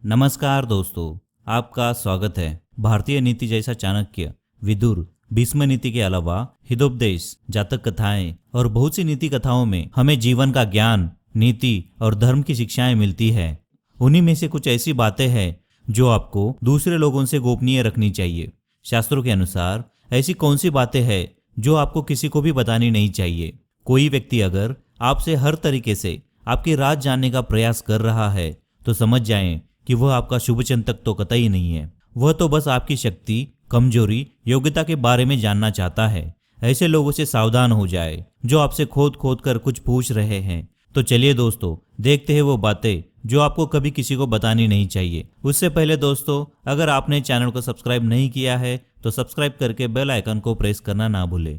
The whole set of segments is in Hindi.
नमस्कार दोस्तों, आपका स्वागत है। भारतीय नीति जैसा चाणक्य, विदुर, भीष्म नीति के अलावा हितोपदेश, जातक कथाएं और बहुत सी नीति कथाओं में हमें जीवन का ज्ञान, नीति और धर्म की शिक्षाएं मिलती है। उन्हीं में से कुछ ऐसी बातें हैं जो आपको दूसरे लोगों से गोपनीय रखनी चाहिए। शास्त्रों के अनुसार ऐसी कौन सी बातें हैं जो आपको किसी को भी बतानी नहीं चाहिए। कोई व्यक्ति अगर आपसे हर तरीके से आपकी राज जानने का प्रयास कर रहा है तो समझ जाएं कि वह आपका शुभचिंतक तो कतई नहीं है। वह तो बस आपकी शक्ति, कमजोरी, योग्यता के बारे में जानना चाहता है। ऐसे लोगों से सावधान हो जाए जो आपसे खोद खोद कर कुछ पूछ रहे हैं। तो चलिए दोस्तों, देखते हैं वो बातें जो आपको कभी किसी को बतानी नहीं चाहिए। उससे पहले दोस्तों, अगर आपने चैनल को सब्सक्राइब नहीं किया है तो सब्सक्राइब करके बेल आइकन को प्रेस करना ना भूलें।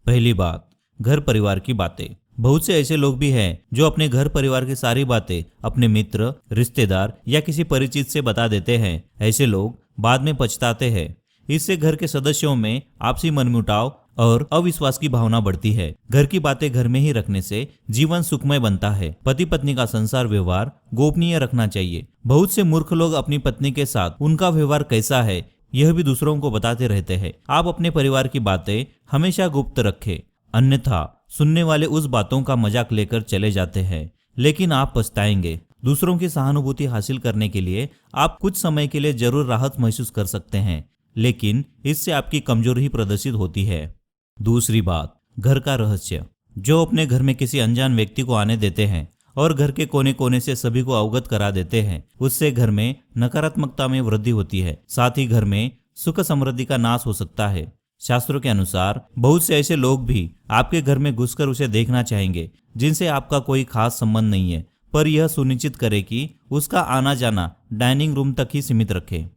पहली बात, घर परिवार की बातें। बहुत से ऐसे लोग भी हैं जो अपने घर परिवार की सारी बातें अपने मित्र, रिश्तेदार या किसी परिचित से बता देते हैं। ऐसे लोग बाद में पछताते हैं। इससे घर के सदस्यों में आपसी मनमुटाव और अविश्वास की भावना बढ़ती है। घर की बातें घर में ही रखने से जीवन सुखमय बनता है। पति पत्नी का संसार व्यवहार गोपनीय रखना चाहिए। बहुत से मूर्ख लोग अपनी पत्नी के साथ उनका व्यवहार कैसा है यह भी दूसरों को बताते रहते हैं। आप अपने परिवार की बातें हमेशा गुप्त रखें, अन्यथा सुनने वाले उस बातों का मजाक लेकर चले जाते हैं, लेकिन आप पछताएंगे। दूसरों की सहानुभूति हासिल करने के लिए आप कुछ समय के लिए जरूर राहत महसूस कर सकते हैं, लेकिन इससे आपकी कमजोरी ही प्रदर्शित होती है। दूसरी बात, घर का रहस्य। जो अपने घर में किसी अनजान व्यक्ति को आने देते हैं और घर के कोने कोने से सभी को अवगत करा देते हैं, उससे घर में नकारात्मकता में वृद्धि होती है। साथ ही घर में सुख समृद्धि का नाश हो सकता है। शास्त्रों के अनुसार बहुत से ऐसे लोग भी आपके घर में घुसकर उसे देखना चाहेंगे जिनसे आपका कोई खास संबंध नहीं है, पर यह सुनिश्चित करें कि उसका आना जाना डाइनिंग रूम तक ही सीमित रखें।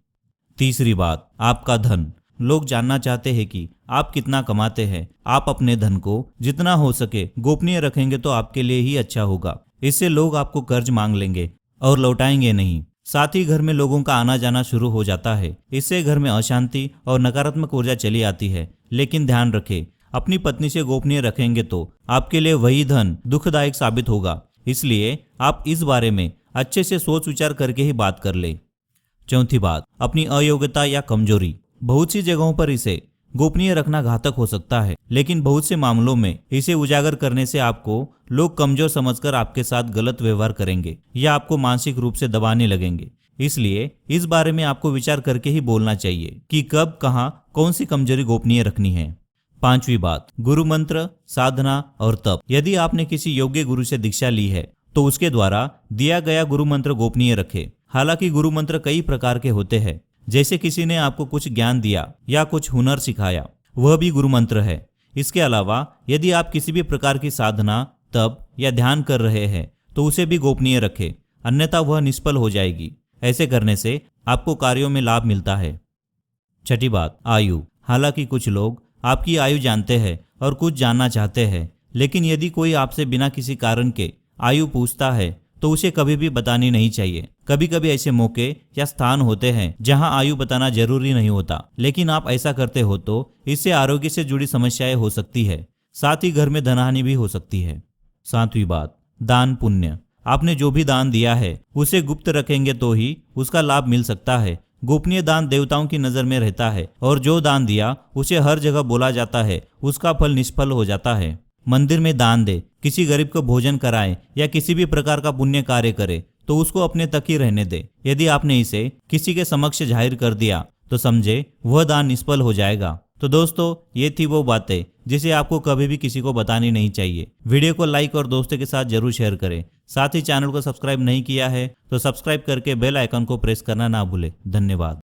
तीसरी बात, आपका धन। लोग जानना चाहते हैं कि आप कितना कमाते हैं। आप अपने धन को जितना हो सके गोपनीय रखेंगे तो आपके लिए ही अच्छा होगा। इससे लोग आपको कर्ज मांग लेंगे और लौटाएंगे नहीं। साथ ही घर में लोगों का आना जाना शुरू हो जाता है। इससे घर में अशांति और नकारात्मक ऊर्जा चली आती है। लेकिन ध्यान रखें, अपनी पत्नी से गोपनीय रखेंगे तो आपके लिए वही धन दुखदायक साबित होगा। इसलिए आप इस बारे में अच्छे से सोच विचार करके ही बात कर ले। चौथी बात, अपनी अयोग्यता या कमजोरी। बहुत सी जगहों पर इसे गोपनीय रखना घातक हो सकता है, लेकिन बहुत से मामलों में इसे उजागर करने से आपको लोग कमजोर समझकर आपके साथ गलत व्यवहार करेंगे या आपको मानसिक रूप से दबाने लगेंगे। इसलिए इस बारे में आपको विचार करके ही बोलना चाहिए कि कब, कहाँ, कौन सी कमजोरी गोपनीय रखनी है। पांचवी बात, गुरु मंत्र, साधना और तप। यदि आपने किसी योग्य गुरु से दीक्षा ली है तो उसके द्वारा दिया गया गुरु मंत्र गोपनीय रखें। हालांकि गुरु मंत्र कई प्रकार के होते हैं, जैसे किसी ने आपको कुछ ज्ञान दिया या कुछ हुनर सिखाया, वह भी गुरु मंत्र है। इसके अलावा यदि आप किसी भी प्रकार की साधना, तप या ध्यान कर रहे हैं तो उसे भी गोपनीय रखें, अन्यथा वह निष्फल हो जाएगी। ऐसे करने से आपको कार्यों में लाभ मिलता है। छठी बात, आयु। हालांकि कुछ लोग आपकी आयु जानते हैं और कुछ जानना चाहते हैं, लेकिन यदि कोई आपसे बिना किसी कारण के आयु पूछता है तो उसे कभी भी बतानी नहीं चाहिए। कभी कभी ऐसे मौके या स्थान होते हैं जहां आयु बताना जरूरी नहीं होता, लेकिन आप ऐसा करते हो तो इससे आरोग्य से जुड़ी समस्याएं हो सकती है। साथ ही घर में धनहानि भी हो सकती है। सातवीं बात, दान पुण्य। आपने जो भी दान दिया है उसे गुप्त रखेंगे तो ही उसका लाभ मिल सकता है। गोपनीय दान देवताओं की नजर में रहता है और जो दान दिया उसे हर जगह बोला जाता है, उसका फल निष्फल हो जाता है। मंदिर में दान दे, किसी गरीब को भोजन कराए या किसी भी प्रकार का पुण्य कार्य करे तो उसको अपने तक ही रहने दे। यदि आपने इसे किसी के समक्ष जाहिर कर दिया तो समझे वह दान निष्फल हो जाएगा। तो दोस्तों, ये थी वो बातें जिसे आपको कभी भी किसी को बतानी नहीं चाहिए। वीडियो को लाइक और दोस्तों के साथ जरूर शेयर करें। साथ ही चैनल को सब्सक्राइब नहीं किया है तो सब्सक्राइब करके बेल आइकन को प्रेस करना ना भूलें। धन्यवाद।